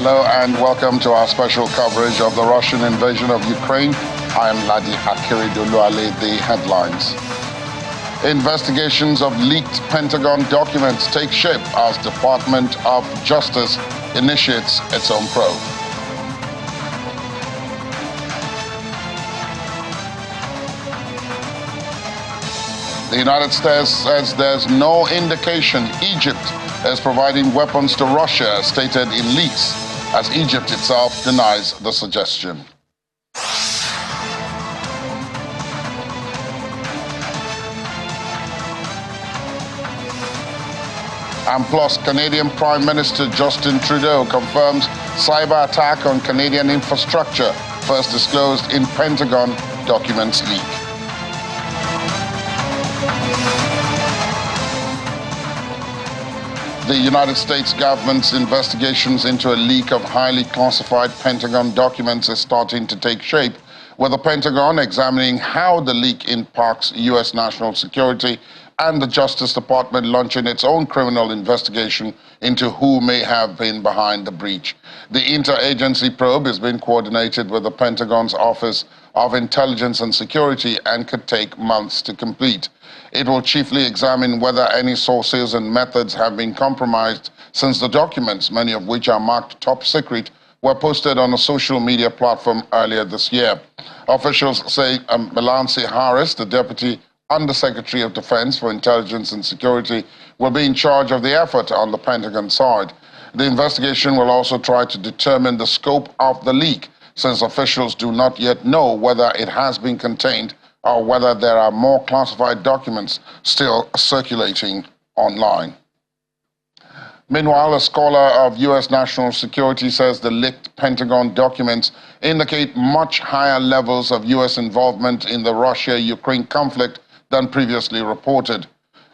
Hello and welcome to our special coverage of the Russian invasion of Ukraine. I am Ladi Akiridoluale. The headlines. Investigations of leaked Pentagon documents take shape as Department of Justice initiates its own probe. The United States says there's no indication Egypt is providing weapons to Russia, stated in leaks, as Egypt itself denies the suggestion. And plus, Canadian Prime Minister Justin Trudeau confirms cyber attack on Canadian infrastructure, first disclosed in Pentagon documents leak. The United States government's investigations into a leak of highly classified Pentagon documents is starting to take shape, with the Pentagon examining how the leak impacts U.S. national security and the Justice Department launching its own criminal investigation into who may have been behind the breach. The interagency probe is being coordinated with the Pentagon's Office of Intelligence and Security and could take months to complete. It will chiefly examine whether any sources and methods have been compromised since the documents, many of which are marked top secret, were posted on a social media platform earlier this year. Officials say Melancy Harris, the Deputy Undersecretary of Defense for Intelligence and Security, will be in charge of the effort on the Pentagon side. The investigation will also try to determine the scope of the leak, since officials do not yet know whether it has been contained or whether there are more classified documents still circulating online. Meanwhile, a scholar of U.S. national security says the leaked Pentagon documents indicate much higher levels of U.S. involvement in the Russia-Ukraine conflict than previously reported.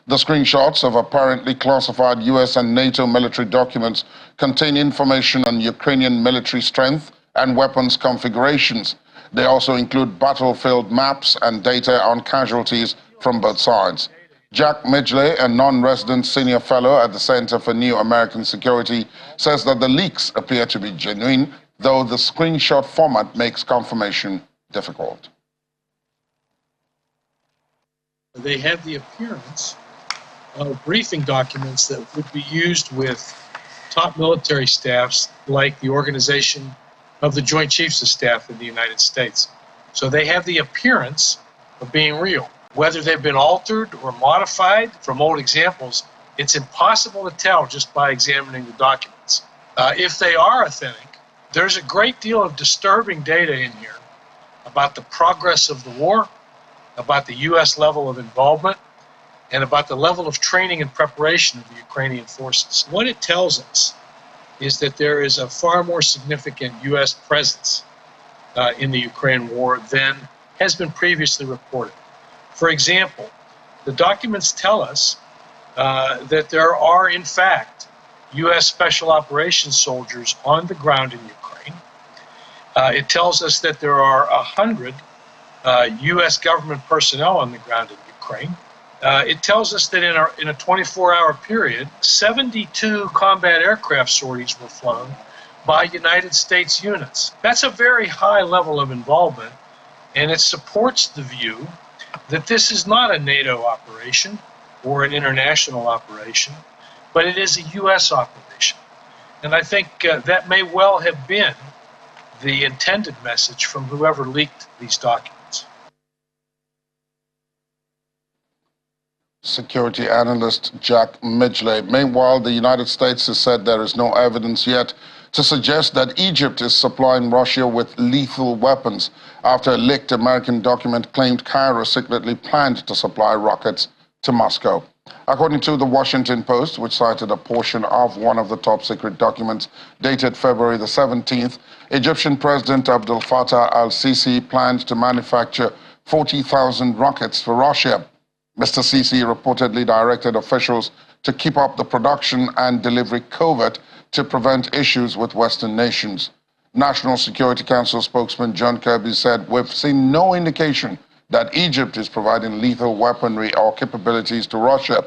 The screenshots of apparently classified U.S. and NATO military documents contain information on Ukrainian military strength and weapons configurations. They also include battlefield maps and data on casualties from both sides. Jack Midgley, a non-resident senior fellow at the Center for New American Security, says that the leaks appear to be genuine, though the screenshot format makes confirmation difficult. They have the appearance of briefing documents that would be used with top military staffs like the Organization of the Joint Chiefs of Staff in the United States. So they have the appearance of being real. Whether they've been altered or modified from old examples, it's impossible to tell just by examining the documents. If they are authentic, there's a great deal of disturbing data in here about the progress of the war, about the U.S. level of involvement, and about the level of training and preparation of the Ukrainian forces. What it tells us is that there is a far more significant U.S. presence in the Ukraine war than has been previously reported. For example, the documents tell us that there are, in fact, U.S. Special Operations soldiers on the ground in Ukraine. It tells us that there are 100 U.S. government personnel on the ground in Ukraine. It tells us that in a 24-hour period, 72 combat aircraft sorties were flown by United States units. That's a very high level of involvement, and it supports the view that this is not a NATO operation or an international operation, but it is a U.S. operation. And I think that may well have been the intended message from whoever leaked these documents. Security analyst Jack Midgley. Meanwhile, the United States has said there is no evidence yet to suggest that Egypt is supplying Russia with lethal weapons after a leaked American document claimed Cairo secretly planned to supply rockets to Moscow. According to the Washington Post, which cited a portion of one of the top secret documents dated February the 17th, Egyptian President Abdel Fattah al-Sisi planned to manufacture 40,000 rockets for Russia. Mr. Sisi reportedly directed officials to keep up the production and delivery covert to prevent issues with Western nations. National Security Council spokesman John Kirby said, "We've seen no indication that Egypt is providing lethal weaponry or capabilities to Russia,"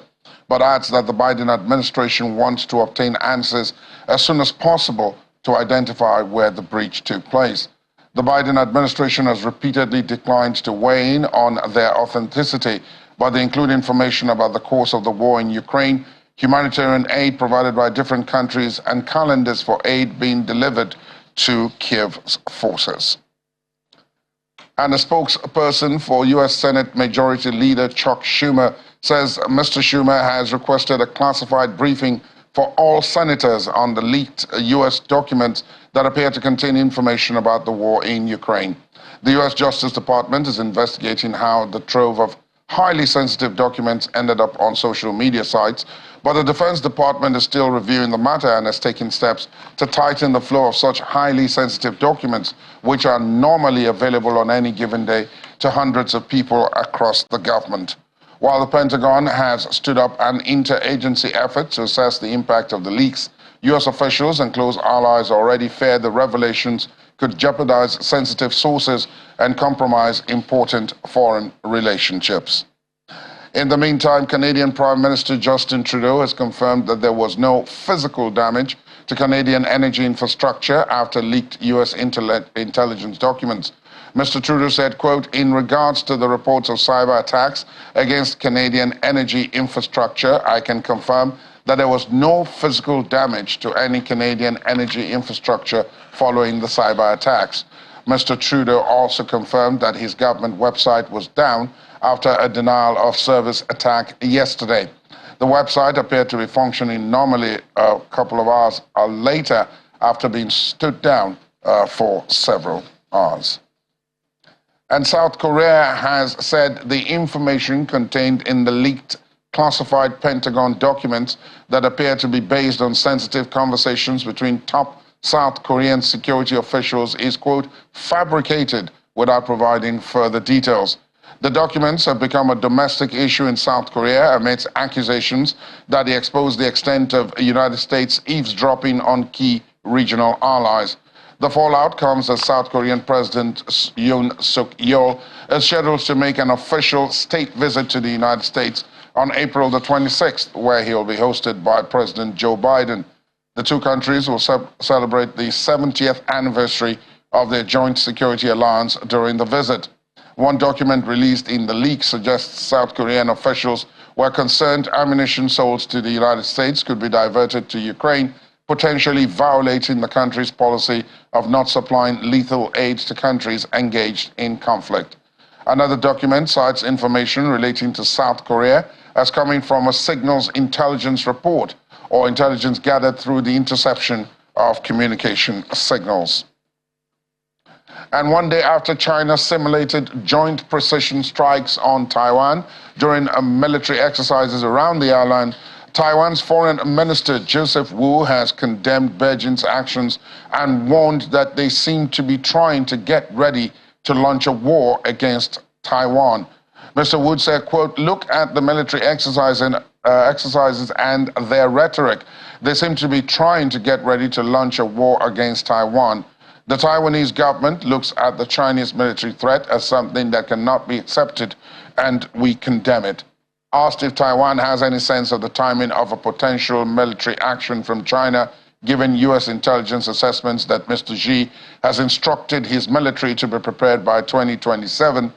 but adds that the Biden administration wants to obtain answers as soon as possible to identify where the breach took place. The Biden administration has repeatedly declined to weigh in on their authenticity, but they include information about the course of the war in Ukraine, humanitarian aid provided by different countries, and calendars for aid being delivered to Kiev's forces. And a spokesperson for U.S. Senate Majority Leader Chuck Schumer says Mr. Schumer has requested a classified briefing for all senators on the leaked U.S. documents that appear to contain information about the war in Ukraine. The U.S. Justice Department is investigating how the trove of highly sensitive documents ended up on social media sites, but the Defense Department is still reviewing the matter and has taken steps to tighten the flow of such highly sensitive documents, which are normally available on any given day to hundreds of people across the government. While the Pentagon has stood up an interagency effort to assess the impact of the leaks, U.S. officials and close allies already fear the revelations could jeopardize sensitive sources and compromise important foreign relationships. In the meantime, Canadian Prime Minister Justin Trudeau has confirmed that there was no physical damage to Canadian energy infrastructure after leaked U.S. intelligence documents. Mr. Trudeau said, quote, "In regards to the reports of cyber attacks against Canadian energy infrastructure, I can confirm that there was no physical damage to any Canadian energy infrastructure following the cyber attacks." Mr. Trudeau also confirmed that his government website was down after a denial of service attack yesterday. The website appeared to be functioning normally a couple of hours later after being stood down for several hours. And South Korea has said the information contained in the leaked classified Pentagon documents that appear to be based on sensitive conversations between top South Korean security officials is, quote, fabricated without providing further details. The documents have become a domestic issue in South Korea amidst accusations that they expose the extent of the United States eavesdropping on key regional allies. The fallout comes as South Korean President Yoon Suk-yeol is scheduled to make an official state visit to the United States on April the 26th, where he will be hosted by President Joe Biden. The two countries will celebrate the 70th anniversary of their joint security alliance during the visit. One document released in the leak suggests South Korean officials were concerned ammunition sold to the United States could be diverted to Ukraine, potentially violating the country's policy of not supplying lethal aid to countries engaged in conflict. Another document cites information relating to South Korea as coming from a signals intelligence report or intelligence gathered through the interception of communication signals. And one day after China simulated joint precision strikes on Taiwan during military exercises around the island, Taiwan's Foreign Minister Joseph Wu has condemned Beijing's actions and warned that they seem to be trying to get ready to launch a war against Taiwan. Mr. Wu said, quote, "Look at the military exercises and their rhetoric. They seem to be trying to get ready to launch a war against Taiwan. The Taiwanese government looks at the Chinese military threat as something that cannot be accepted, and we condemn it." Asked if Taiwan has any sense of the timing of a potential military action from China, given U.S. intelligence assessments that Mr. Xi has instructed his military to be prepared by 2027,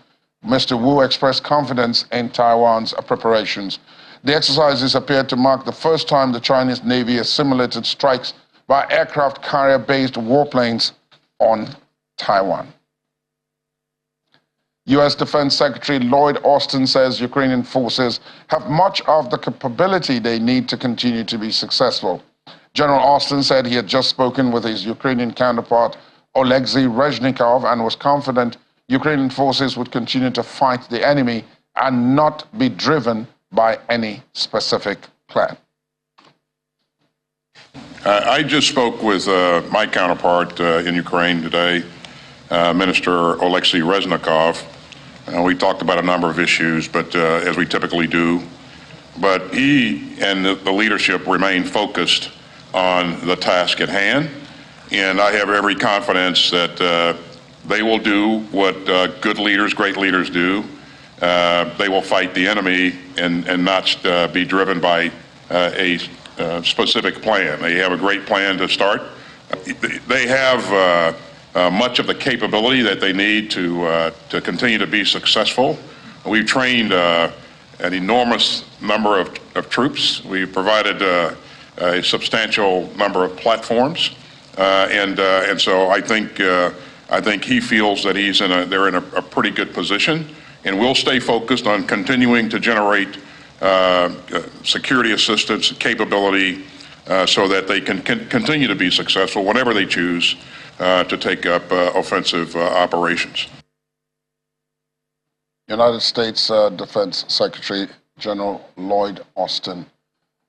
Mr. Wu expressed confidence in Taiwan's preparations. The exercises appeared to mark the first time the Chinese Navy has simulated strikes by aircraft carrier-based warplanes on Taiwan. U.S. Defense Secretary Lloyd Austin says Ukrainian forces have much of the capability they need to continue to be successful. General Austin said he had just spoken with his Ukrainian counterpart Oleksiy Reznikov and was confident Ukrainian forces would continue to fight the enemy and not be driven by any specific plan. I just spoke with my counterpart in Ukraine today, Minister Oleksiy Reznikov. We talked about a number of issues, but as we typically do. But he and the leadership remain focused on the task at hand, and I have every confidence that they will do what good leaders, great leaders do. They will fight the enemy and not be driven by a specific plan. They have a great plan to start. They have much of the capability that they need to continue to be successful. We've trained an enormous number of troops. We've provided a substantial number of platforms, and so I think he feels that they're in a pretty good position, and we'll stay focused on continuing to generate security assistance capability so that they can continue to be successful whenever they choose to take up offensive operations. United States Defense Secretary General Lloyd Austin.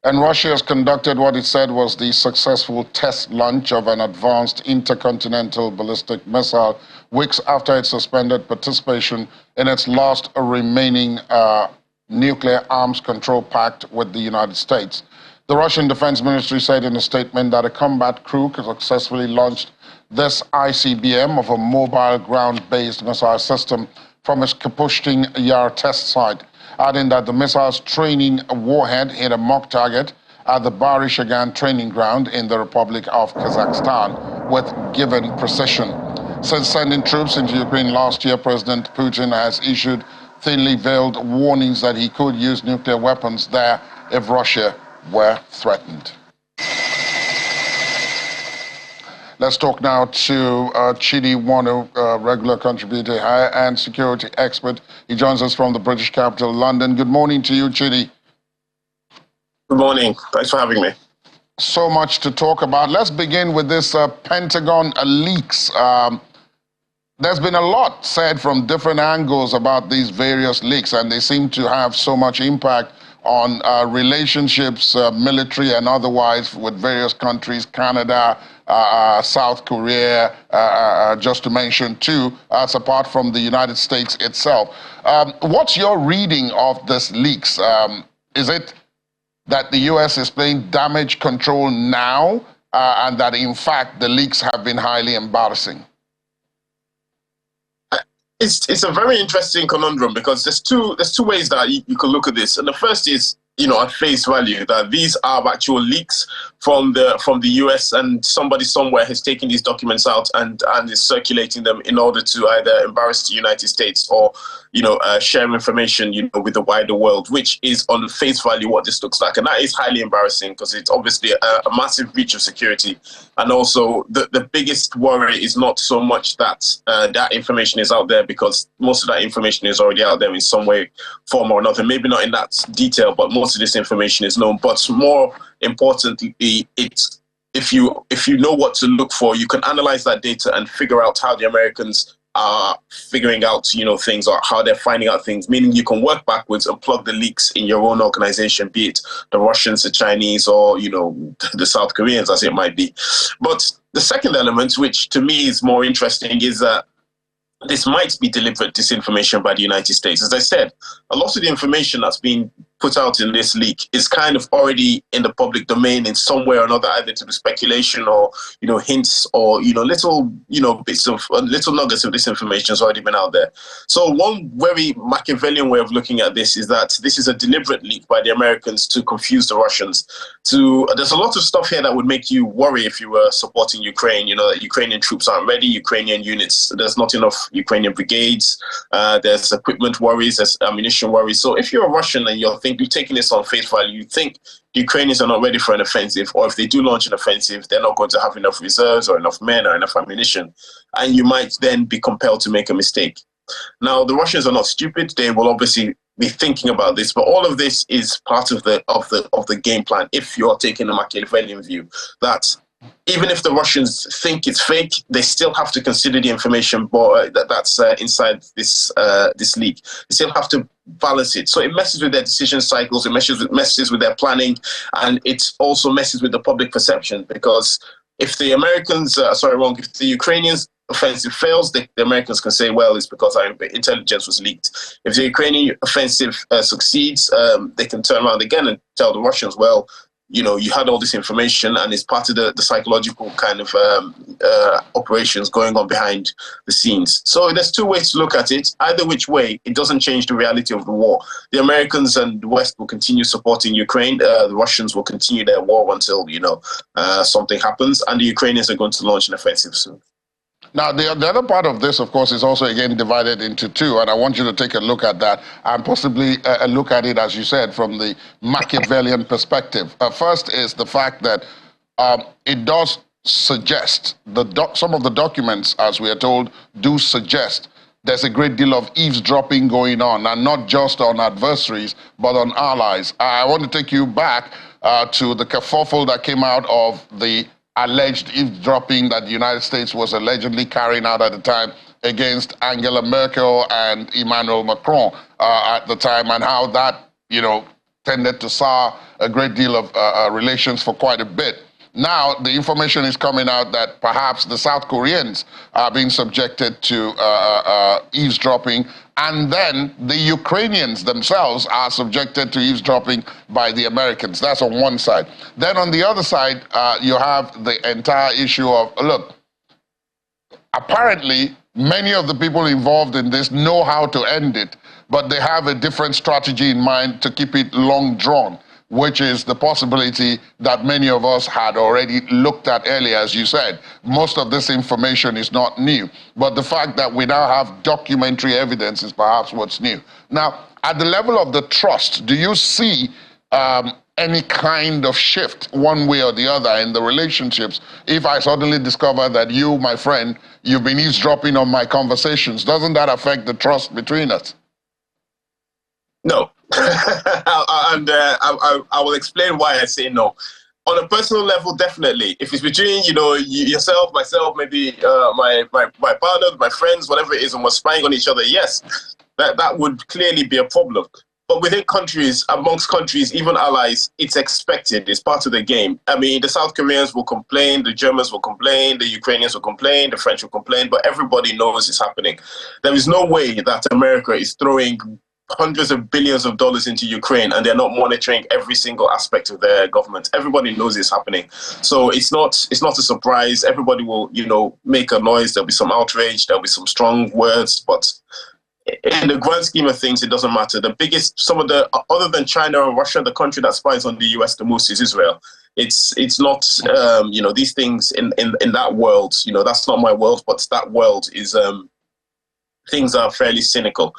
And Russia has conducted what it said was the successful test launch of an advanced intercontinental ballistic missile weeks after it suspended participation in its last remaining nuclear arms control pact with the United States. The Russian Defense Ministry said in a statement that a combat crew successfully launched this ICBM of a mobile ground-based missile system from its Kapushtin Yar test site, adding that the missile's training warhead hit a mock target at the Barishagan training ground in the Republic of Kazakhstan with given precision. Since sending troops into Ukraine last year, President Putin has issued thinly veiled warnings that he could use nuclear weapons there if Russia were threatened. Let's talk now to Chidi Wanu, regular contributor and security expert. He joins us from the British capital, London. Good morning to you, Chidi. Good morning. Thanks for having me. So much to talk about. Let's begin with this Pentagon leaks. There's been a lot said from different angles about these various leaks, and they seem to have so much impact on relationships, military and otherwise, with various countries, Canada, South Korea, just to mention two, as apart from the United States itself. What's your reading of this leaks? Is it that the U.S. is playing damage control now, and that in fact the leaks have been highly embarrassing? It's a very interesting conundrum because there's two ways that you can look at this, and the first is, at face value, that these are actual leaks from the US, and somebody somewhere has taken these documents out and is circulating them in order to either embarrass the United States or share information with the wider world, which is on face value what this looks like, and that is highly embarrassing because it's obviously a massive breach of security. And also the biggest worry is not so much that that information is out there, because most of that information is already out there in some way, form or another, maybe not in that detail, but most of this information is known. But more importantly, it's if you know what to look for, you can analyze that data and figure out how the Americans are figuring out things, or how they're finding out things, meaning you can work backwards and plug the leaks in your own organization, be it the Russians, the Chinese, or the South Koreans, as it might be. But the second element, which to me is more interesting, is that this might be deliberate disinformation by the United States. As I said, a lot of the information that's been put out in this leak is kind of already in the public domain in some way or another, either to the speculation or hints or little bits of little nuggets of this information has already been out there. So one very Machiavellian way of looking at this is that this is a deliberate leak by the Americans to confuse the Russians. There's a lot of stuff here that would make you worry if you were supporting Ukraine. That Ukrainian troops aren't ready, Ukrainian units, there's not enough Ukrainian brigades, there's equipment worries, there's ammunition worries. So if you're a Russian and you're taking this on face value, you think the Ukrainians are not ready for an offensive, or if they do launch an offensive, they're not going to have enough reserves or enough men or enough ammunition, and you might then be compelled to make a mistake. Now, the Russians are not stupid; they will obviously be thinking about this, but all of this is part of the game plan. If you are taking a Machiavellian view, that even if the Russians think it's fake, they still have to consider the information that's inside this leak. They still have to balance it. So it messes with their decision cycles, it messes with their planning, and it also messes with the public perception, because if the if the Ukrainians offensive fails, the Americans can say, well, it's because our intelligence was leaked. If the Ukrainian offensive succeeds, they can turn around again and tell the Russians, well, you had all this information, and it's part of the psychological kind of operations going on behind the scenes. So there's two ways to look at it. Either which way, it doesn't change the reality of the war. The Americans and the West will continue supporting Ukraine. The Russians will continue their war until, something happens, and the Ukrainians are going to launch an offensive soon. Now, the other part of this, of course, is also, again, divided into two, and I want you to take a look at that and possibly look at it, as you said, from the Machiavellian perspective. First is the fact that it does suggest, some of the documents, as we are told, do suggest there's a great deal of eavesdropping going on, and not just on adversaries, but on allies. I want to take you back to the kerfuffle that came out of the alleged eavesdropping that the United States was allegedly carrying out at the time against Angela Merkel and Emmanuel Macron at the time, and how that, tended to sour a great deal of relations for quite a bit. Now, the information is coming out that perhaps the South Koreans are being subjected to eavesdropping, and then the Ukrainians themselves are subjected to eavesdropping by the Americans. That's on one side. Then on the other side, you have the entire issue of, look, apparently many of the people involved in this know how to end it, but they have a different strategy in mind to keep it long drawn, which is the possibility that many of us had already looked at earlier. As you said, most of this information is not new, but the fact that we now have documentary evidence is perhaps what's new. Now, at the level of the trust, do you see any kind of shift one way or the other in the relationships? If I suddenly discover that you, my friend, you've been eavesdropping on my conversations, doesn't that affect the trust between us? No. And I will explain why I say no. On a personal level, definitely. If it's between, yourself, myself, maybe my partner, my friends, whatever it is, and we're spying on each other, yes, that would clearly be a problem. But within countries, amongst countries, even allies, it's expected. It's part of the game. I mean, the South Koreans will complain, the Germans will complain, the Ukrainians will complain, the French will complain, but everybody knows it's happening. There is no way that America is throwing hundreds of billions of dollars into Ukraine and they're not monitoring every single aspect of their government. Everybody knows it's happening. So it's not a surprise. Everybody will, make a noise. There'll be some outrage. There'll be some strong words, but in the grand scheme of things, it doesn't matter. The biggest, other than China and Russia, the country that spies on the US the most is Israel. It's not, these things in that world, that's not my world, but that world is, things are fairly cynical.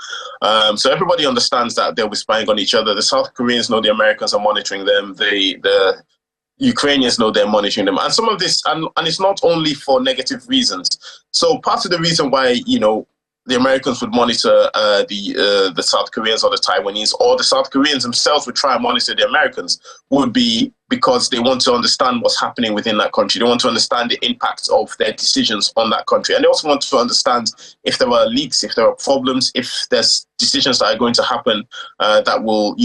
So everybody understands that they'll be spying on each other. The South Koreans know the Americans are monitoring them. The Ukrainians know they're monitoring them. And some of this, and it's not only for negative reasons. So part of the reason why, the Americans would monitor the South Koreans or the Taiwanese, or the South Koreans themselves would try and monitor the Americans, would be because they want to understand what's happening within that country. They want to understand the impact of their decisions on that country. And they also want to understand if there are leaks, if there are problems, if there's decisions that are going to happen that will,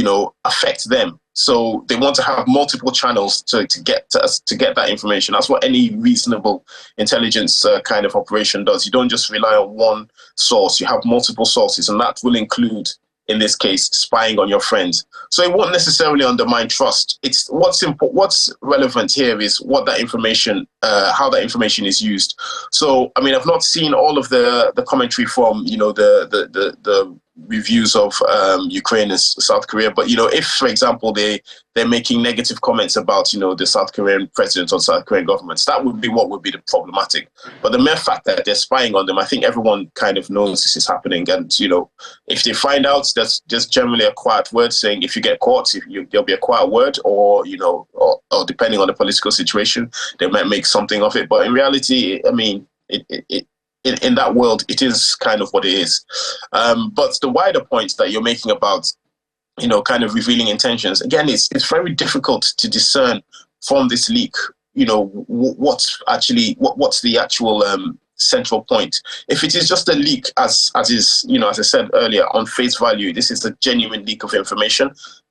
affect them. So they want to have multiple channels to get that information. That's what any reasonable intelligence kind of operation does. You don't just rely on one source. You have multiple sources, and that will include, in this case, spying on your friends. So it won't necessarily undermine trust. It's what's relevant here is what that information, how that information is used. So, I mean, I've not seen all of the commentary from, the reviews of Ukraine and South Korea, but if, for example, they're making negative comments about the South Korean president or South Korean governments, that would be what would be the problematic. But the mere fact that they're spying on them, I think everyone kind of knows this is happening. And if they find out, that's just generally a quiet word saying if you get caught, there'll be a quiet word, or or depending on the political situation, they might make something of it. But in reality, I mean, in that world, it is kind of what it is. But the wider point that you're making about, kind of revealing intentions, again, it's very difficult to discern from this leak, what's the actual central point. If it is just a leak, as is, as I said earlier, on face value, this is a genuine leak of information,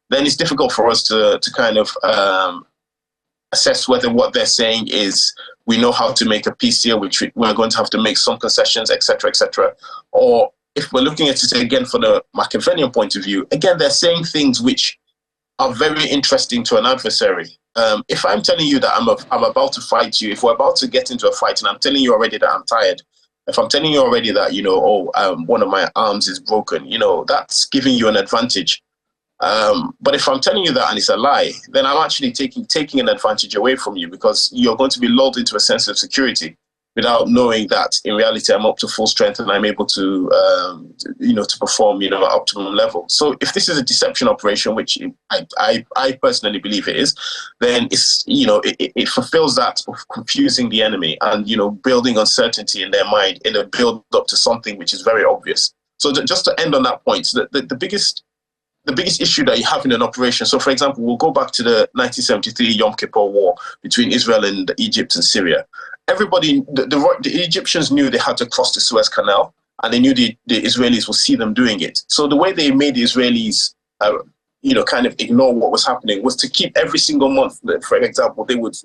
then it's difficult for us to kind of assess whether what they're saying is, we know how to make a peace deal, which we're going to have to make some concessions, etc., etc. Or if we're looking at it again from the Machiavellian point of view, again, they're saying things which are very interesting to an adversary. if I'm telling you that I'm about to fight you, if we're about to get into a fight and I'm telling you already that I'm tired, if I'm telling you already that, one of my arms is broken, that's giving you an advantage. But if I'm telling you that and it's a lie, then I'm actually taking an advantage away from you, because you're going to be lulled into a sense of security without knowing that in reality I'm up to full strength and I'm able to, to perform, at optimum level. So if this is a deception operation, which I personally believe it is, then it's, it fulfills that of confusing the enemy and, building uncertainty in their mind in a build up to something which is very obvious. So just to end on that point, the biggest issue that you have in an operation, so for example, we'll go back to the 1973 Yom Kippur War between Israel and Egypt and Syria. Everybody, the Egyptians knew they had to cross the Suez Canal, and they knew the Israelis would see them doing it. So the way they made the Israelis, kind of ignore what was happening was to keep every single month, for example, they would,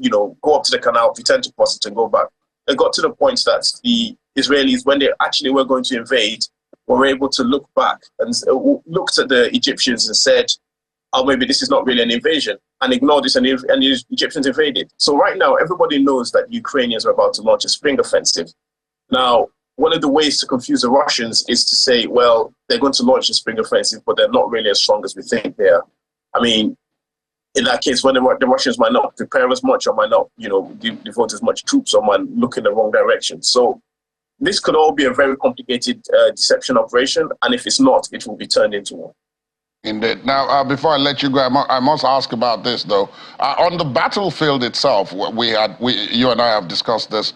go up to the canal, pretend to cross it and go back. It got to the point that the Israelis, when they actually were going to invade, were able to look back and looked at the Egyptians and said, oh, maybe this is not really an invasion, and ignored this, and the Egyptians invaded. So right now, everybody knows that the Ukrainians are about to launch a spring offensive. Now, one of the ways to confuse the Russians is to say, well, they're going to launch a spring offensive, but they're not really as strong as we think they are. I mean, in that case, when the Russians might not prepare as much or might not, devote as much troops or might look in the wrong direction. So this could all be a very complicated deception operation, and if it's not, it will be turned into one. Indeed. Now, before I let you go, I must ask about this, though. On the battlefield itself, you and I have discussed this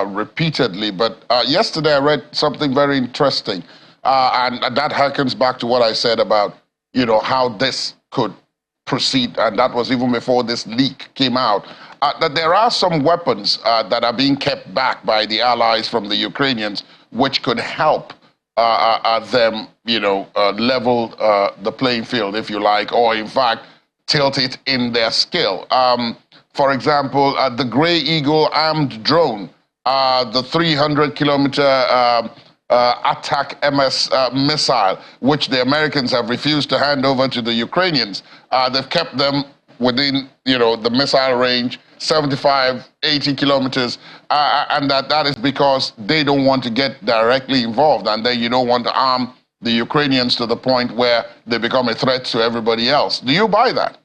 repeatedly, but yesterday I read something very interesting, and that harkens back to what I said about, how this could proceed, and that was even before this leak came out. That there are some weapons that are being kept back by the allies from the Ukrainians, which could help them, level the playing field, if you like, or in fact, tilt it in their skill. For example, the Grey Eagle armed drone, the 300-kilometer attack MS missile, which the Americans have refused to hand over to the Ukrainians. They've kept them within, the missile range, 75, 80 kilometers, and that is because they don't want to get directly involved, and then you don't want to arm the Ukrainians to the point where they become a threat to everybody else. Do you buy that?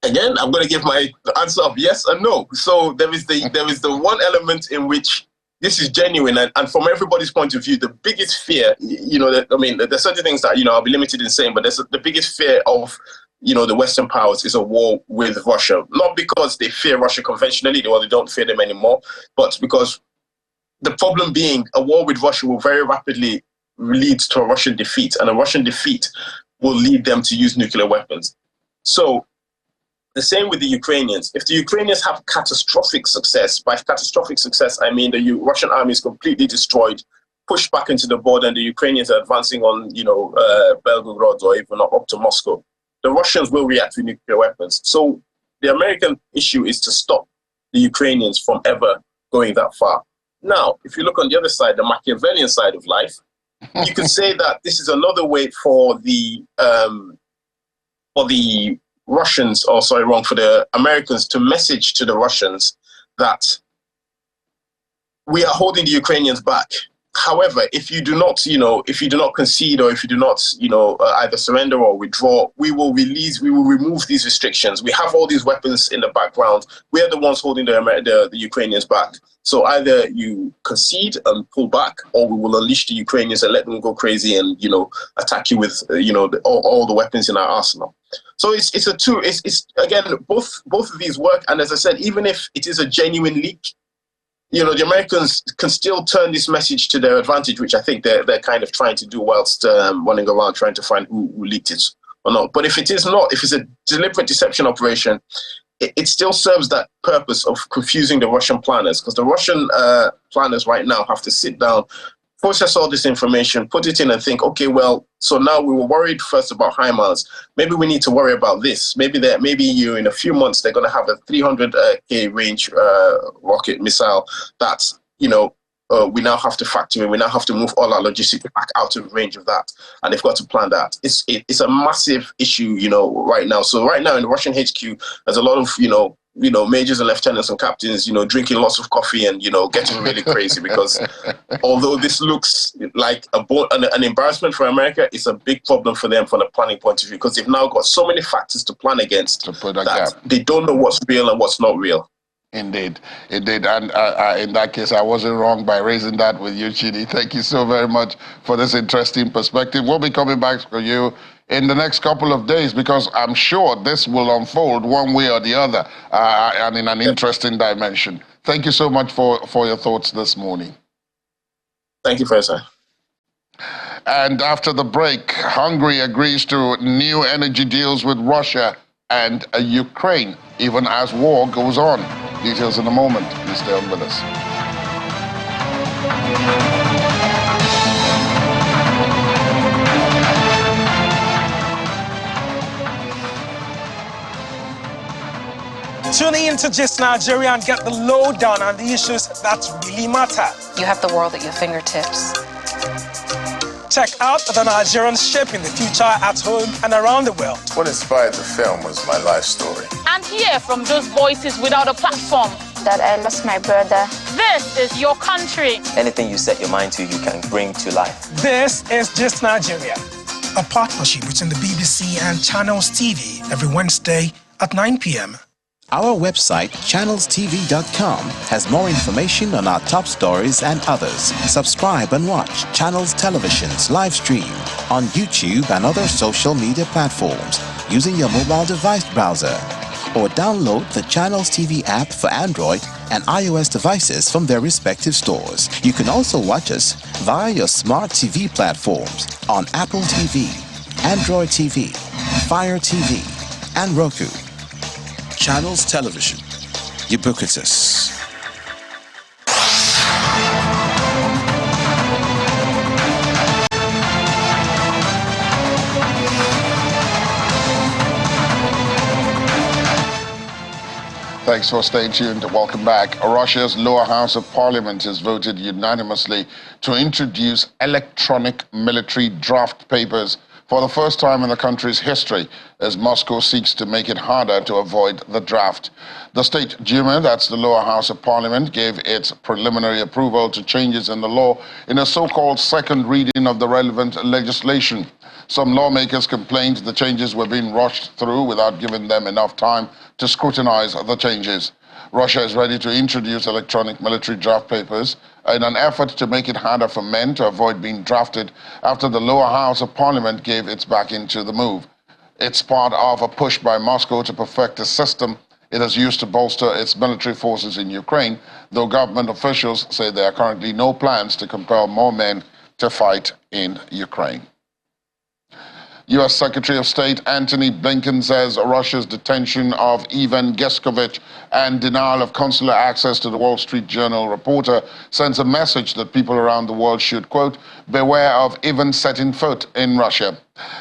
Again, I'm going to give my answer of yes and no. So there is the one element in which this is genuine, and from everybody's point of view, the biggest fear, there's certain things that, I'll be limited in saying, but the biggest fear of, the Western powers is a war with Russia. Not because they fear Russia conventionally, or they don't fear them anymore, but because the problem being a war with Russia will very rapidly lead to a Russian defeat, and a Russian defeat will lead them to use nuclear weapons. So the same with the Ukrainians. If the Ukrainians have catastrophic success, by catastrophic success, I mean the Russian army is completely destroyed, pushed back into the border, and the Ukrainians are advancing on, Belgorod or even up to Moscow, the Russians will react with nuclear weapons. So the American issue is to stop the Ukrainians from ever going that far. Now, if you look on the other side, the Machiavellian side of life, you could say that this is another way for the Russians, for the Americans to message to the Russians that we are holding the Ukrainians back. However, if you do not concede, or if you do not, either surrender or withdraw, we will remove these restrictions. We have all these weapons in the background. We are the ones holding the Ukrainians back. So either you concede and pull back, or we will unleash the Ukrainians and let them go crazy and, attack you with, all the weapons in our arsenal. So it's again, both of these work. And as I said, even if it is a genuine leak, the Americans can still turn this message to their advantage, which I think they're kind of trying to do whilst running around trying to find who leaked it or not. But if it is not, if it's a deliberate deception operation, it still serves that purpose of confusing the Russian planners, because the Russian planners right now have to sit down, process all this information, put it in and think, okay, well, so now we were worried first about HIMARS. Maybe we need to worry about this. Maybe in a few months, they're going to have a 300K range rocket missile that's, we now have to factor in, we now have to move all our logistics back out of range of that. And they've got to plan that. It's a massive issue, right now. So right now in the Russian HQ, there's a lot of, majors and lieutenants and captains, drinking lots of coffee and, getting really crazy because although this looks like an embarrassment for America, it's a big problem for them from a planning point of view because they've now got so many factors to plan against that they don't know what's real and what's not real. Indeed. And in that case, I wasn't wrong by raising that with you, Chidi. Thank you so very much for this interesting perspective. We'll be coming back to you in the next couple of days because I'm sure this will unfold one way or the other and in an interesting dimension. Thank you so much for your thoughts this morning. Thank you for your time. And after the break, Hungary agrees to new energy deals with Russia and Ukraine, even as war goes on. Details in a moment. Please stay on with us. Tune in to Just Nigeria and get the lowdown on the issues that really matter. You have the world at your fingertips. Check out the Nigerians shaping the future at home and around the world. What inspired the film was my life story. And hear from those voices without a platform. That I lost my brother. This is your country. Anything you set your mind to, you can bring to life. This is Just Nigeria, a partnership between the BBC and Channels TV every Wednesday at 9 p.m. Our website, channelstv.com, has more information on our top stories and others. Subscribe and watch Channels Television's live stream on YouTube and other social media platforms using your mobile device browser. Or download the Channels TV app for Android and iOS devices from their respective stores. You can also watch us via your smart TV platforms on Apple TV, Android TV, Fire TV, and Roku. Channels Television, ubiquitous. Thanks for staying tuned. Welcome back. Russia's lower house of parliament has voted unanimously to introduce electronic military draft papers for the first time in the country's history, as Moscow seeks to make it harder to avoid the draft. The State Duma, that's the lower house of parliament, gave its preliminary approval to changes in the law in a so-called second reading of the relevant legislation. Some lawmakers complained the changes were being rushed through without giving them enough time to scrutinize the changes. Russia is ready to introduce electronic military draft papers in an effort to make it harder for men to avoid being drafted after the lower house of parliament gave its backing to the move. It's part of a push by Moscow to perfect a system it has used to bolster its military forces in Ukraine, though government officials say there are currently no plans to compel more men to fight in Ukraine. U.S. Secretary of State Antony Blinken says Russia's detention of Ivan Geskovich and denial of consular access to the Wall Street Journal reporter sends a message that people around the world should, quote, beware of even setting foot in Russia.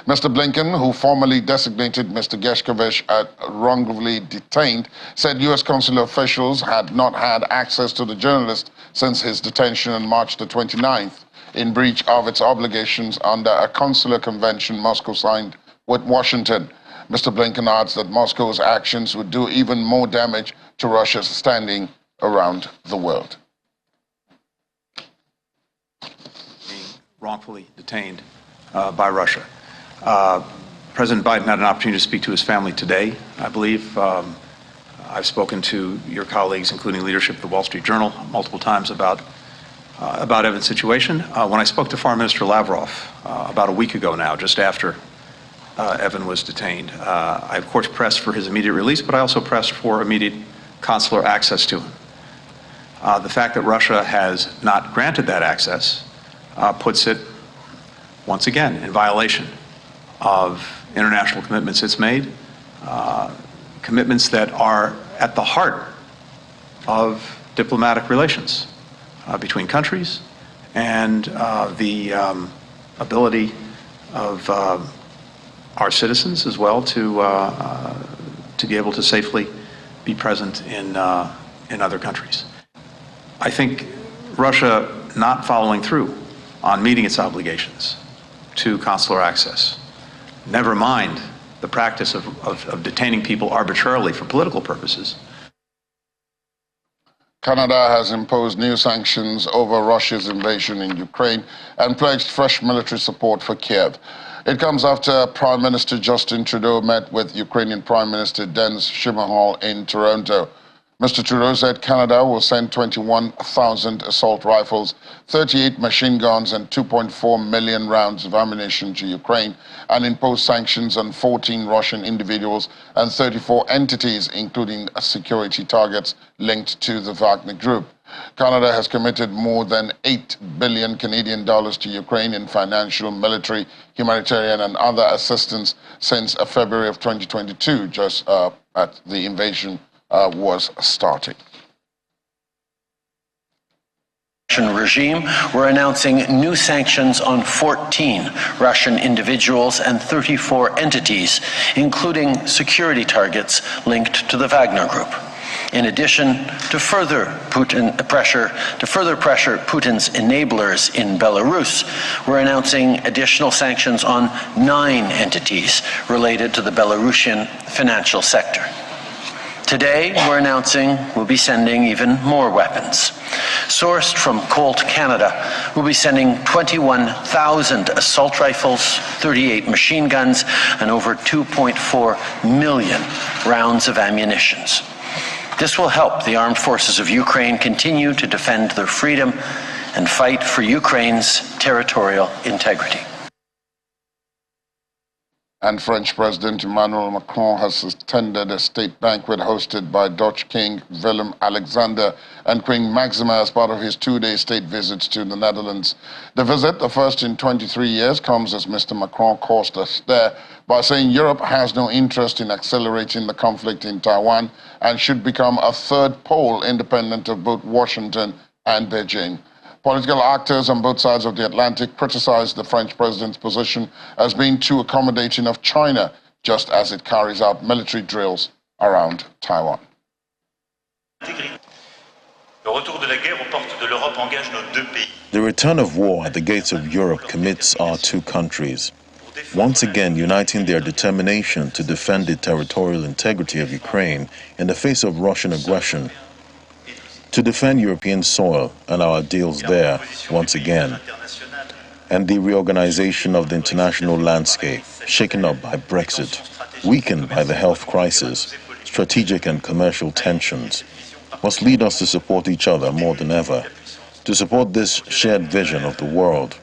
Mr. Blinken, who formally designated Mr. Geskovich as wrongfully detained, said U.S. consular officials had not had access to the journalist since his detention on March the 29th. In breach of its obligations under a consular convention Moscow signed with Washington. Mr. Blinken adds that Moscow's actions would do even more damage to Russia's standing around the world. Being wrongfully detained by Russia. President Biden had an opportunity to speak to his family today, I believe. I've spoken to your colleagues, including leadership of the Wall Street Journal, multiple times about Evan's situation. When I spoke to Foreign Minister Lavrov about a week ago now, just after Evan was detained, I of course pressed for his immediate release, but I also pressed for immediate consular access to him. The fact that Russia has not granted that access puts it, once again, in violation of international commitments it's made, commitments that are at the heart of diplomatic relations between countries and the ability of our citizens as well to be able to safely be present in other countries. I think Russia not following through on meeting its obligations to consular access. Never mind the practice of detaining people arbitrarily for political purposes. Canada has imposed new sanctions over Russia's invasion in Ukraine and pledged fresh military support for Kiev. It comes after Prime Minister Justin Trudeau met with Ukrainian Prime Minister Denis Shmyhal in Toronto. Mr. Trudeau said Canada will send 21,000 assault rifles, 38 machine guns and 2.4 million rounds of ammunition to Ukraine and impose sanctions on 14 Russian individuals and 34 entities, including security targets linked to the Wagner Group. Canada has committed more than 8 billion Canadian dollars to Ukraine in financial, military, humanitarian and other assistance since February of 2022, just at the invasion was starting. Regime, we're announcing new sanctions on 14 Russian individuals and 34 entities, including security targets linked to the Wagner Group. In addition, to further pressure Putin's enablers in Belarus, we're announcing additional sanctions on 9 entities related to the Belarusian financial sector. Today, we're announcing we'll be sending even more weapons. Sourced from Colt Canada, we'll be sending 21,000 assault rifles, 38 machine guns, and over 2.4 million rounds of ammunition. This will help the armed forces of Ukraine continue to defend their freedom and fight for Ukraine's territorial integrity. And French President Emmanuel Macron has attended a state banquet hosted by Dutch King Willem-Alexander and Queen Maxima as part of his 2-day state visits to the Netherlands. The visit, the first in 23 years, comes as Mr. Macron caused a stir by saying Europe has no interest in accelerating the conflict in Taiwan and should become a third pole independent of both Washington and Beijing. Political actors on both sides of the Atlantic criticized the French president's position as being too accommodating of China, just as it carries out military drills around Taiwan. The return of war at the gates of Europe commits our two countries, once again uniting their determination to defend the territorial integrity of Ukraine in the face of Russian aggression, to defend European soil and our deals there once again, and the reorganization of the international landscape, shaken up by Brexit, weakened by the health crisis, strategic and commercial tensions, must lead us to support each other more than ever, to support this shared vision of the world,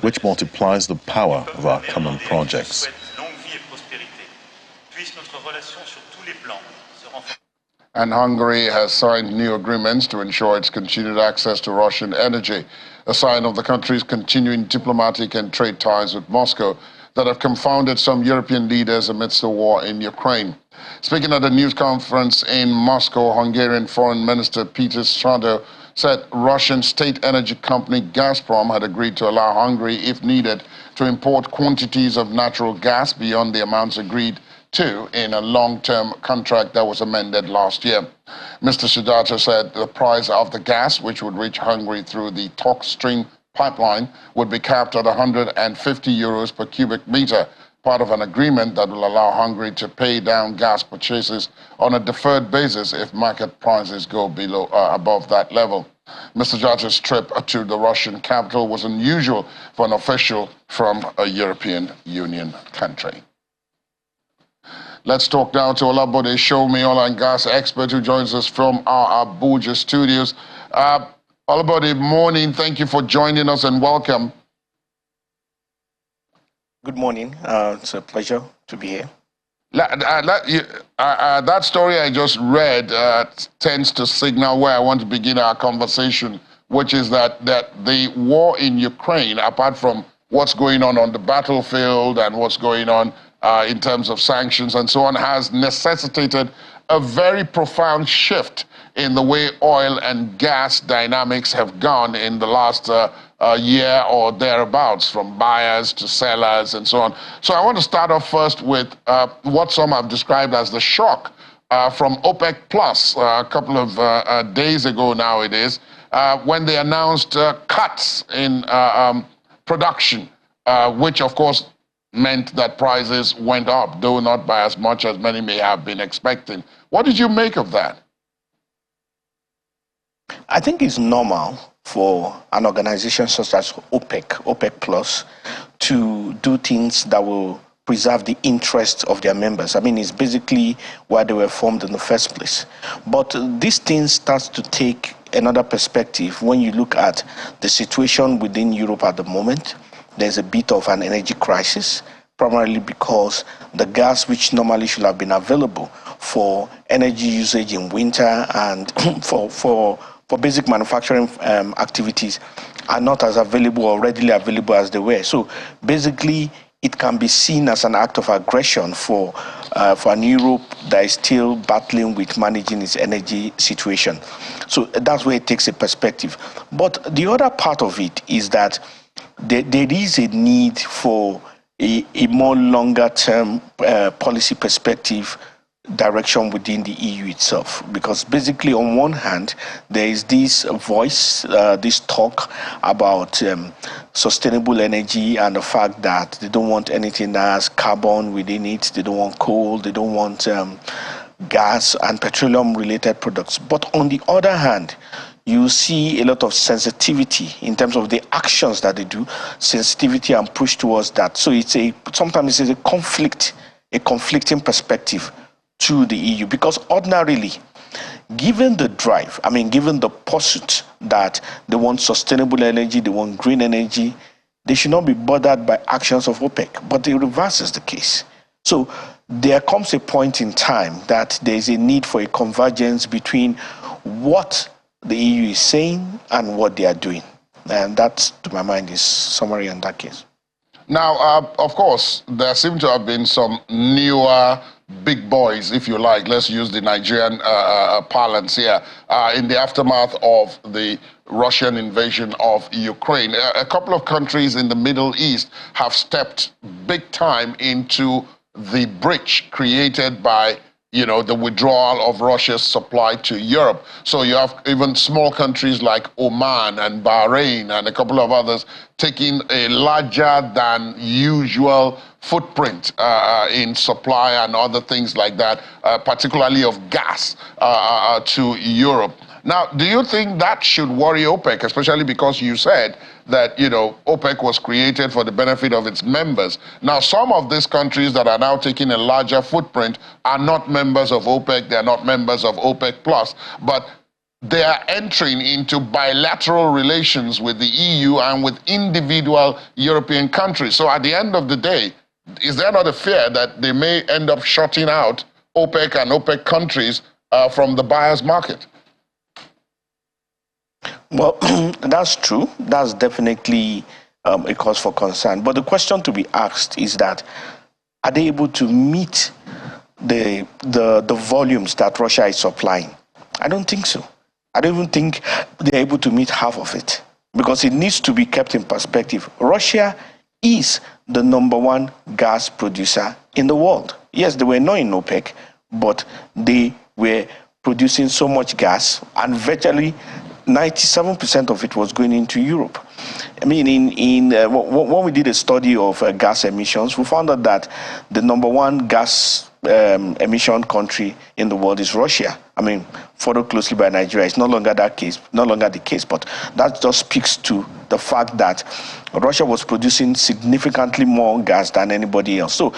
which multiplies the power of our common projects. And Hungary has signed new agreements to ensure its continued access to Russian energy, a sign of the country's continuing diplomatic and trade ties with Moscow that have confounded some European leaders amidst the war in Ukraine. Speaking at a news conference in Moscow, Hungarian Foreign Minister Peter Szijjártó said Russian state energy company Gazprom had agreed to allow Hungary, if needed, to import quantities of natural gas beyond the amounts agreed to in a long-term contract that was amended last year. Mr. Szijjártó said the price of the gas, which would reach Hungary through the Tok Stream pipeline, would be capped at 150 euros per cubic meter, part of an agreement that will allow Hungary to pay down gas purchases on a deferred basis if market prices go above that level. Mr. Szijjártó's trip to the Russian capital was unusual for an official from a European Union country. Let's talk now to Olabode Shomi, oil and gas expert who joins us from our Abuja studios. Olabode, morning. Thank you for joining us and welcome. Good morning. It's a pleasure to be here. That story I just read tends to signal where I want to begin our conversation, which is that the war in Ukraine, apart from what's going on the battlefield and what's going on in terms of sanctions and so on, has necessitated a very profound shift in the way oil and gas dynamics have gone in the last year or thereabouts, from buyers to sellers and so on. So I want to start off first with what some have described as the shock from OPEC Plus a couple of days ago now it is, when they announced cuts in production, which of course meant that prices went up, though not by as much as many may have been expecting. What did you make of that? I think it's normal for an organization such as OPEC Plus, to do things that will preserve the interests of their members. I mean, it's basically why they were formed in the first place. But this thing starts to take another perspective when you look at the situation within Europe at the moment. There's a bit of an energy crisis, primarily because the gas which normally should have been available for energy usage in winter and for basic manufacturing activities are not as available or readily available as they were. So basically, it can be seen as an act of aggression for an Europe that is still battling with managing its energy situation. So that's where it takes a perspective. But the other part of it is that there is a need for a more longer-term policy perspective direction within the EU itself, because basically on one hand there is this voice, this talk about sustainable energy and the fact that they don't want anything that has carbon within it, they don't want coal, they don't want gas and petroleum related products. But on the other hand, you see a lot of sensitivity in terms of the actions that they do, sensitivity and push towards that. So sometimes it's a conflicting perspective to the EU, because ordinarily, given the drive, given the pursuit that they want sustainable energy, they want green energy, they should not be bothered by actions of OPEC. But the reverse is the case. So there comes a point in time that there is a need for a convergence between what the EU is saying and what they are doing. And that, to my mind, is summary in that case. Now, of course, there seem to have been some newer big boys, if you like, let's use the Nigerian parlance here, in the aftermath of the Russian invasion of Ukraine. A couple of countries in the Middle East have stepped big time into the breach created by the withdrawal of Russia's supply to Europe. So you have even small countries like Oman and Bahrain and a couple of others taking a larger than usual footprint in supply and other things like that, particularly of gas to Europe. Now, do you think that should worry OPEC, especially because you said that, OPEC was created for the benefit of its members? Now, some of these countries that are now taking a larger footprint are not members of OPEC, they're not members of OPEC Plus, but they are entering into bilateral relations with the EU and with individual European countries. So at the end of the day, is there not a fear that they may end up shutting out OPEC and OPEC countries from the buyer's market? Well, that's true. That's definitely a cause for concern. But the question to be asked is that, are they able to meet the volumes that Russia is supplying? I don't think so. I don't even think they're able to meet half of it, because it needs to be kept in perspective. Russia is the #1 gas producer in the world. Yes, they were not in OPEC, but they were producing so much gas, and virtually 97% of it was going into Europe. When we did a study of gas emissions, we found out that the #1 gas emission country in the world is Russia. Followed closely by Nigeria. It's no longer the case, but that just speaks to the fact that Russia was producing significantly more gas than anybody else. So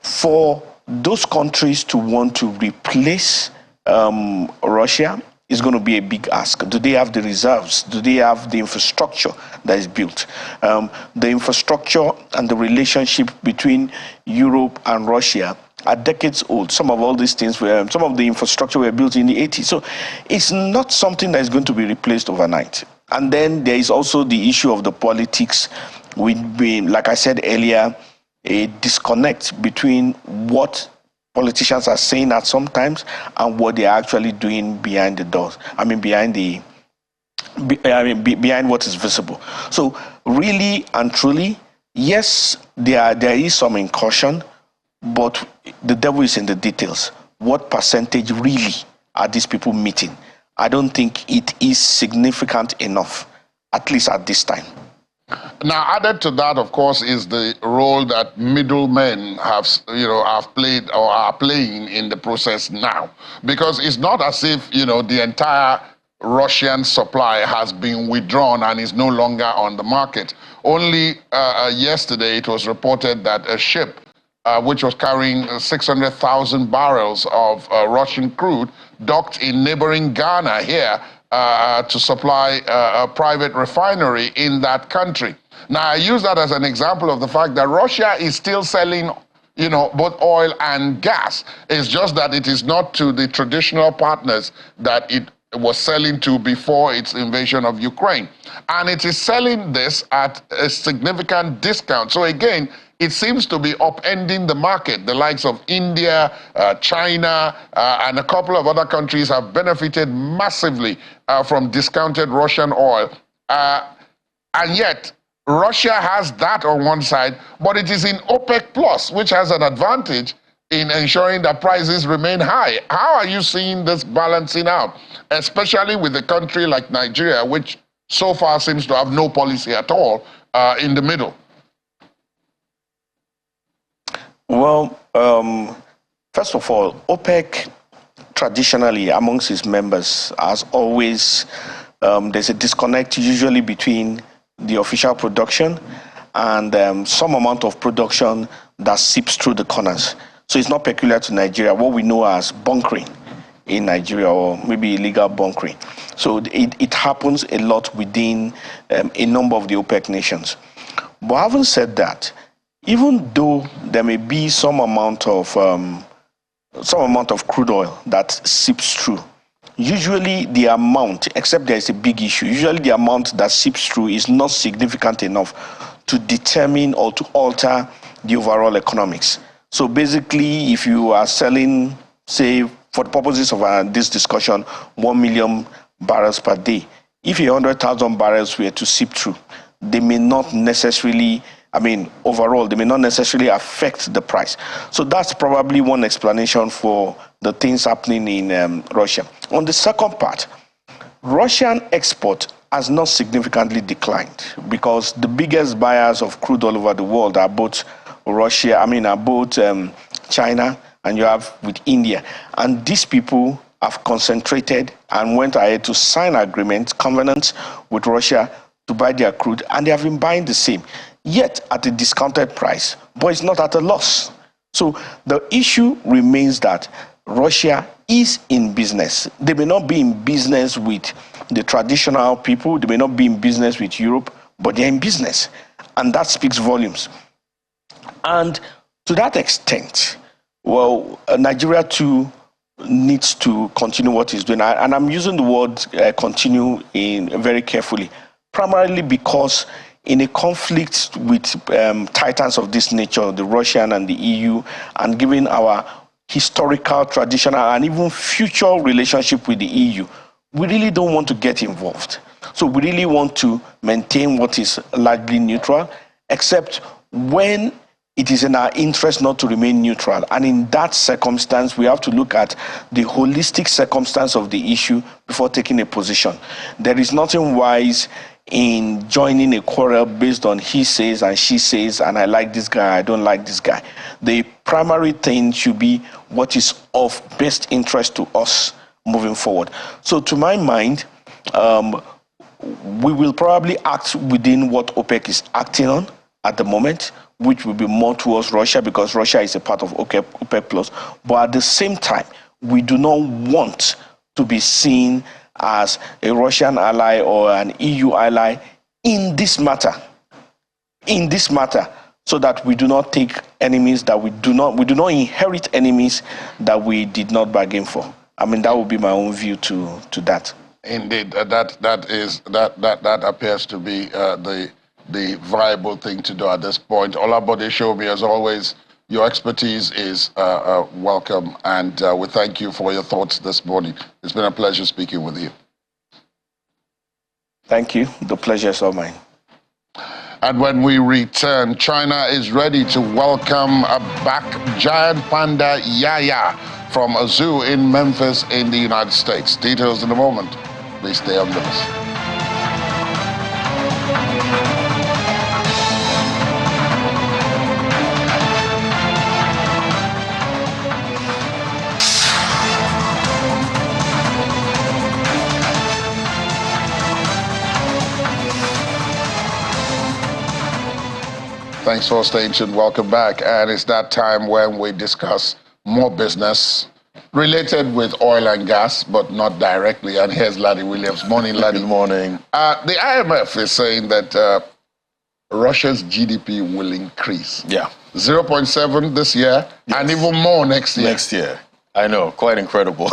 for those countries to want to replace Russia is going to be a big ask. Do they have the reserves? Do they have the infrastructure that is built? The infrastructure and the relationship between Europe and Russia are decades old. Some of all these things some of the infrastructure were built in the 80s. So it's not something that is going to be replaced overnight. And then there is also the issue of the politics, like I said earlier, a disconnect between what politicians are saying at some times and what they're actually doing behind the doors. Behind what is visible. So really and truly, yes, there is some incursion, but the devil is in the details. What percentage really are these people meeting? I don't think it is significant enough, at least at this time. Now, added to that, of course, is the role that middlemen have played or are playing in the process now. Because it's not as if, the entire Russian supply has been withdrawn and is no longer on the market. Only yesterday it was reported that a ship which was carrying 600,000 barrels of Russian crude docked in neighboring Ghana here to supply a private refinery in that country. Now, I use that as an example of the fact that Russia is still selling, both oil and gas. It's just that it is not to the traditional partners that it was selling to before its invasion of Ukraine. And it is selling this at a significant discount. So again, it seems to be upending the market. The likes of India, China, and a couple of other countries have benefited massively from discounted Russian oil. And yet, Russia has that on one side, but it is in OPEC Plus, which has an advantage in ensuring that prices remain high. How are you seeing this balancing out, especially with a country like Nigeria, which so far seems to have no policy at all in the middle? Well, first of all, OPEC traditionally amongst its members has always, there's a disconnect usually between the official production and some amount of production that seeps through the corners. So it's not peculiar to Nigeria, what we know as bunkering in Nigeria, or maybe illegal bunkering. So it happens a lot within a number of the OPEC nations. But having said that, even though there may be some amount of crude oil that seeps through, usually the amount, except there is a big issue, usually the amount that seeps through is not significant enough to determine or to alter the overall economics. So basically, if you are selling, say, for the purposes of this discussion, 1 million barrels per day, if 100,000 barrels were to seep through, they may not necessarily, overall, they may not necessarily affect the price. So that's probably one explanation for the things happening in Russia. On the second part, Russian export has not significantly declined because the biggest buyers of crude all over the world are both China and you have with India. And these people have concentrated and went ahead to sign agreements, covenants with Russia to buy their crude, and they have been buying the same, yet at a discounted price, but it's not at a loss. So the issue remains that Russia is in business. They may not be in business with the traditional people, they may not be in business with Europe, but they're in business. And that speaks volumes. And to that extent, well, Nigeria too needs to continue what it's doing. And I'm using the word continue very carefully, primarily because in a conflict with titans of this nature, the Russian and the EU, and given our historical, traditional, and even future relationship with the EU, we really don't want to get involved. So we really want to maintain what is largely neutral, except when it is in our interest not to remain neutral. And in that circumstance, we have to look at the holistic circumstance of the issue before taking a position. There is nothing wise in joining a quarrel based on he says and she says, and I like this guy, I don't like this guy. The primary thing should be what is of best interest to us moving forward. So to my mind, we will probably act within what OPEC is acting on at the moment, which will be more towards Russia because Russia is a part of OPEC Plus. But at the same time, we do not want to be seen as a Russian ally or an EU ally in this matter. So that we do not take enemies that we do not inherit enemies that we did not bargain for. That would be my own view to that. Indeed, that appears to be the viable thing to do at this point. Olabode Shomi, as always, your expertise is welcome, and we thank you for your thoughts this morning. It's been a pleasure speaking with you. Thank you. The pleasure is all mine. And when we return, China is ready to welcome back giant panda Yaya from a zoo in Memphis in the United States. Details in a moment. Please stay on with us. Thanks for staying tuned. Welcome back. And it's that time when we discuss more business related with oil and gas, but not directly. And here's Laddie Williams. Morning, Laddie. Good morning. The IMF is saying that Russia's GDP will increase. Yeah. 0.7 this year, yes, and even more next year. Next year. I know, quite incredible.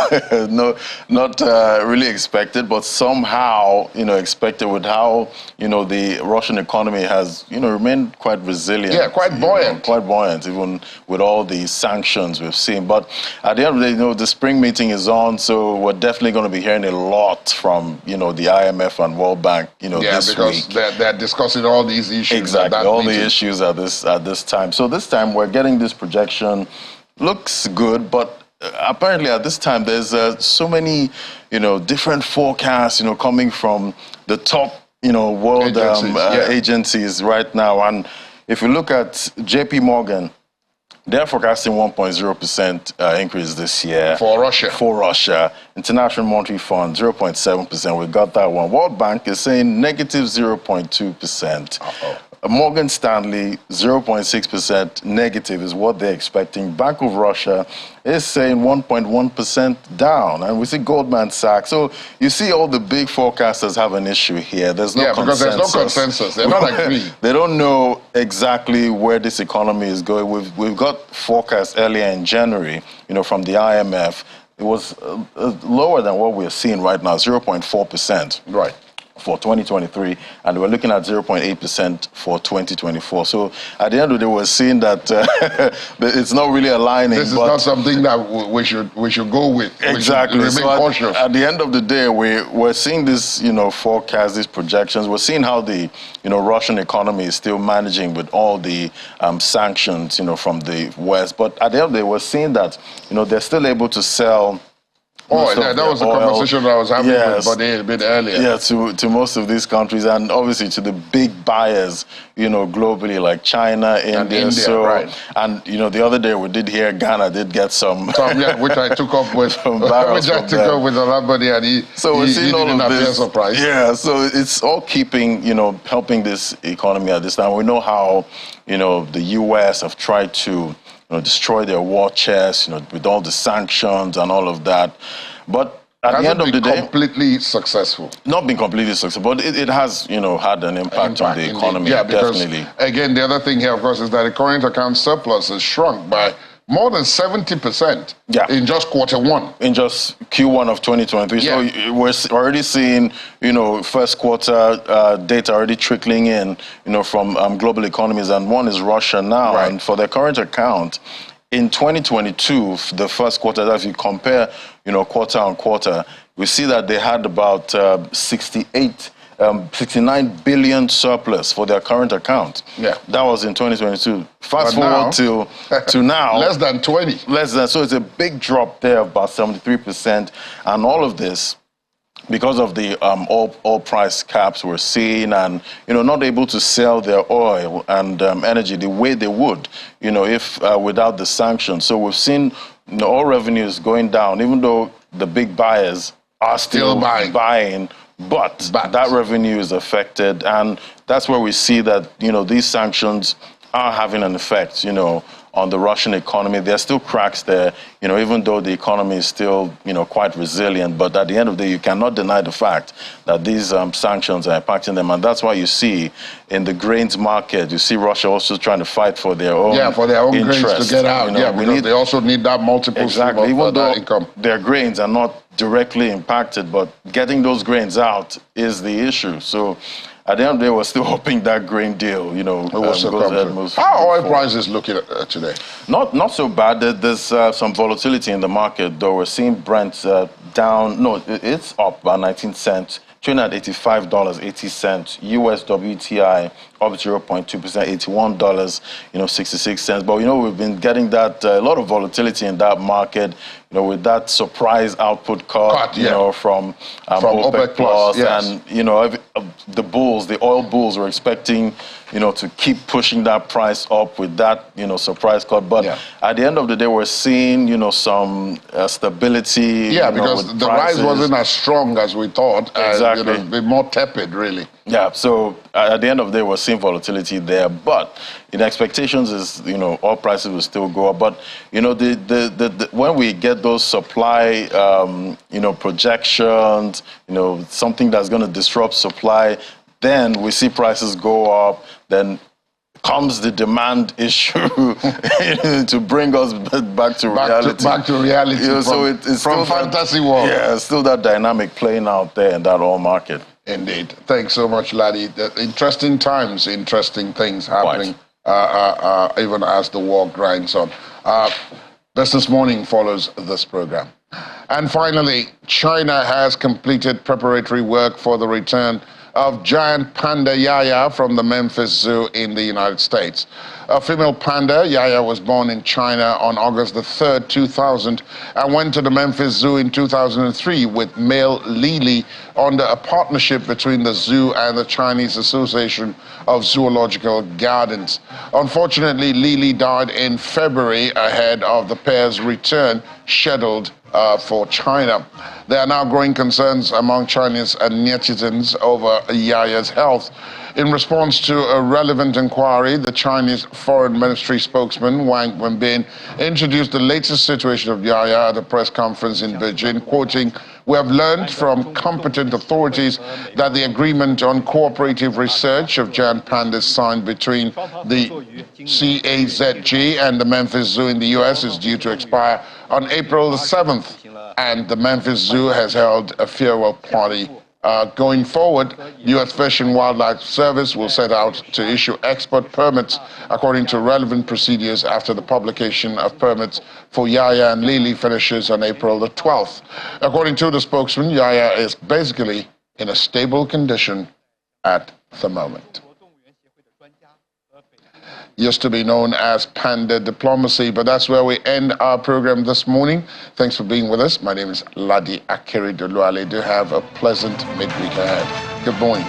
No, not really expected, but somehow, expected with how, the Russian economy has, remained quite resilient. Yeah, quite buoyant. Quite buoyant, even with all the sanctions we've seen. But at the end of the day, the spring meeting is on, so we're definitely going to be hearing a lot from, the IMF and World Bank, this week. Yeah, because they're discussing all these issues. Exactly, all the issues at this time. So this time we're getting this projection. Looks good, but apparently at this time there's so many different forecasts coming from the top world agencies right now. And if you look at JP Morgan, they're forecasting 1.0% increase this year for Russia. International Monetary Fund 0.7%. We got that one. World Bank is saying negative 0.2%. Morgan Stanley, 0.6% negative is what they're expecting. Bank of Russia is saying 1.1% down. And we see Goldman Sachs. So you see all the big forecasters have an issue here. There's no consensus. Because there's no consensus. They're not agreeing. They don't know exactly where this economy is going. We've got forecasts earlier in January, from the IMF. It was lower than what we're seeing right now, 0.4%. Right. For 2023, and we're looking at 0.8% for 2024. So at the end of the day, we're seeing that it's not really aligning. This is not something that we should go with. Exactly. We should remain cautious. At the end of the day, we're seeing this, forecast, these projections. We're seeing how the, Russian economy is still managing with all the sanctions, from the West. But at the end of the day, we're seeing that, they're still able to sell. That was the conversation that I was having with Buddy a bit earlier. Yeah, to most of these countries, and obviously to the big buyers, globally, like China, India. Right. And, the other day we did hear Ghana did get some which I took up with Olabode, and he didn't appear surprised. Yeah, so it's all keeping, helping this economy at this time. We know how, the U.S. have tried to destroy their war chest, with all the sanctions and all of that. But at the end of the day, completely successful. Not been completely successful, but it has, had an impact on the economy. Yeah, because, definitely. Again, the other thing here, of course, is that the current account surplus has shrunk by more than 70% in just quarter one. In just Q1 of 2023. Yeah. So we're already seeing, first quarter data already trickling in, from global economies. And one is Russia now. Right. And for their current account, in 2022, the first quarter, as you compare, quarter on quarter, we see that they had about 69 billion surplus for their current account. Yeah. That was in 2022. Fast forward to now. Less than 20. So it's a big drop there, about 73%. And all of this, because of the oil price caps we're seeing, and, not able to sell their oil and energy the way they would, if without the sanctions. So we've seen oil revenues going down, even though the big buyers are still buying. But that revenue is affected, and that's where we see that, these sanctions are having an effect, on the Russian economy. There are still cracks there, even though the economy is still, quite resilient. But at the end of the day, you cannot deny the fact that these sanctions are impacting them. And that's why you see in the grains market, you see Russia also trying to fight for their own grains to get out. Because they also need that multiple stream of even though income. Their grains are not directly impacted, but getting those grains out is the issue. So at the end of the day, we're still hoping that grain deal, goes ahead. How are oil prices looking today? Not so bad. There's some volatility in the market, though. We're seeing Brent down. No, it's up by 19 cents. Trading at $85.80. US WTI up 0.2%, $81, 66 cents. But we've been getting that a lot of volatility in that market. with that surprise output cut, from OPEC Plus, yes. and the oil bulls were expecting, to keep pushing that price up with that, surprise cut. But at the end of the day, we're seeing, some stability. Yeah, because the rise wasn't as strong as we thought. Exactly. A bit more tepid, really. Yeah, so at the end of the day, we're seeing volatility there. But in expectations is, oil prices will still go up. But, when we get those supply, projections, something that's going to disrupt supply, then we see prices go up. Then comes the demand issue to bring us back to reality. Back to reality. So it's from fantasy world. Yeah, it's still that dynamic playing out there in that oil market. Indeed. Thanks so much, Laddie. Interesting times, interesting things happening, even as the war grinds on. Business Morning follows this program. And finally, China has completed preparatory work for the return of giant panda Yaya from the Memphis Zoo in the United States. A female panda, Yaya, was born in China on August the 3rd, 2000, and went to the Memphis Zoo in 2003 with male Lily under a partnership between the zoo and the Chinese Association of Zoological Gardens. Unfortunately, Lily died in February ahead of the pair's return scheduled for China. There are now growing concerns among Chinese netizens over Yaya's health. In response to a relevant inquiry, the Chinese Foreign Ministry spokesman Wang Wenbin introduced the latest situation of Yaya at a press conference in Beijing, quoting, "We have learned from competent authorities that the agreement on cooperative research of giant pandas signed between the CAZG and the Memphis Zoo in the U.S. is due to expire on April the 7th, and the Memphis Zoo has held a farewell party. Going forward, U.S. Fish and Wildlife Service will set out to issue export permits according to relevant procedures after the publication of permits for Yaya and Lily finishes on April the 12th. According to the spokesman, Yaya is basically in a stable condition at the moment. Used to be known as panda diplomacy, but that's where we end our program this morning. Thanks for being with us. My name is Laddie Akiri Doluale. Do have a pleasant midweek ahead. Good morning.